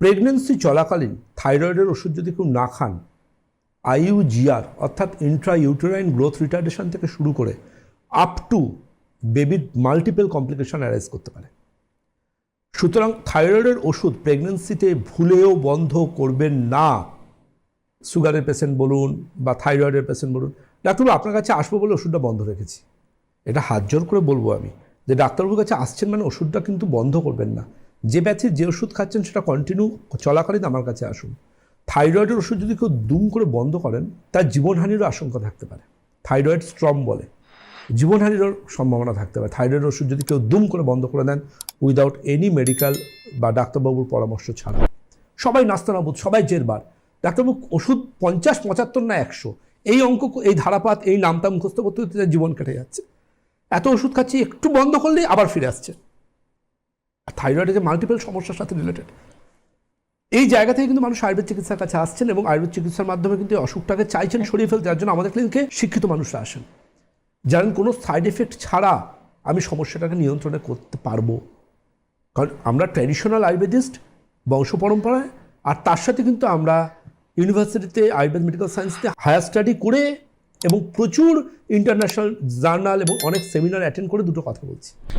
Pregnancy চলাকালীন থাইরয়েডের ওষুধ যদি কেউ না খান, IUGR অর্থাৎ ইন্ট্রা ইউটেরাইন গ্রোথ রিটার্ডেশন থেকে শুরু করে আপ টু বেবির মাল্টিপল কমপ্লিকেশন অ্যারাইজ করতে পারে। সুতরাং থাইরয়েডের ওষুধ প্রেগনেন্সিতে ভুলেও বন্ধ করবেন না। সুগারের পেশেন্ট বলুন বা থাইরয়েডের পেশেন্ট বলুন, ডাক্তারবাবু আপনার কাছে আসবো বলে ওষুধটা বন্ধ রেখেছি, এটা হাত জোর করে বলবো আমি যে ডাক্তারবাবুর কাছে আসছেন মানে ওষুধটা কিন্তু বন্ধ করবেন না। যে ব্যাচে যে ওষুধ খাচ্ছেন সেটা কন্টিনিউ চলাকালীন আমার কাছে আসুন। থাইরয়েডের ওষুধ যদি কেউ দুম করে বন্ধ করেন, তার জীবনহানিরও আশঙ্কা থাকতে পারে। থাইরয়েড স্ট্রম বলে, জীবনহানিরও সম্ভাবনা থাকতে পারে। থাইরয়েডের ওষুধ যদি কেউ দুম করে বন্ধ করে দেন উইদাউট এনি মেডিকেল বা ডাক্তারবাবুর পরামর্শ ছাড়া। সবাই নাস্তানাবুদ, সবাই জেরবার, ডাক্তারবাবু ওষুধ 50, 75 না 100, এই অঙ্ক, এই ধারাপাত, এই নামটা মুখস্থ করতে করতে জীবন কেটে যাচ্ছে। এত ওষুধ খাচ্ছি, একটু বন্ধ করলেই আবার ফিরে আসছে। থাইরয়েডের যে মাল্টিপল সমস্যার সাথে রিলেটেড, এই জায়গা থেকে কিন্তু মানুষ আয়ুর্বেদ চিকিৎসার কাছে আসছেন এবং আয়ুর্বেদ চিকিৎসার মাধ্যমে কিন্তু অসুখটাকে চাইছেন সরিয়ে ফেলতে। যার জন্য আমাদের ক্লিনিকে শিক্ষিত মানুষরা আসেন, জানেন কোনো সাইড এফেক্ট ছাড়া আমি সমস্যাটাকে নিয়ন্ত্রণে করতে পারবো। কারণ আমরা ট্র্যাডিশনাল আয়ুর্বেদিস্ট বংশ পরম্পরায়, আর তার সাথে কিন্তু আমরা ইউনিভার্সিটিতে আয়ুর্বেদ মেডিকেল সায়েন্সতে হায়ার স্টাডি করে এবং প্রচুর ইন্টারন্যাশনাল জার্নাল এবং অনেক সেমিনার অ্যাটেন্ড করে দুটো কথা বলছি।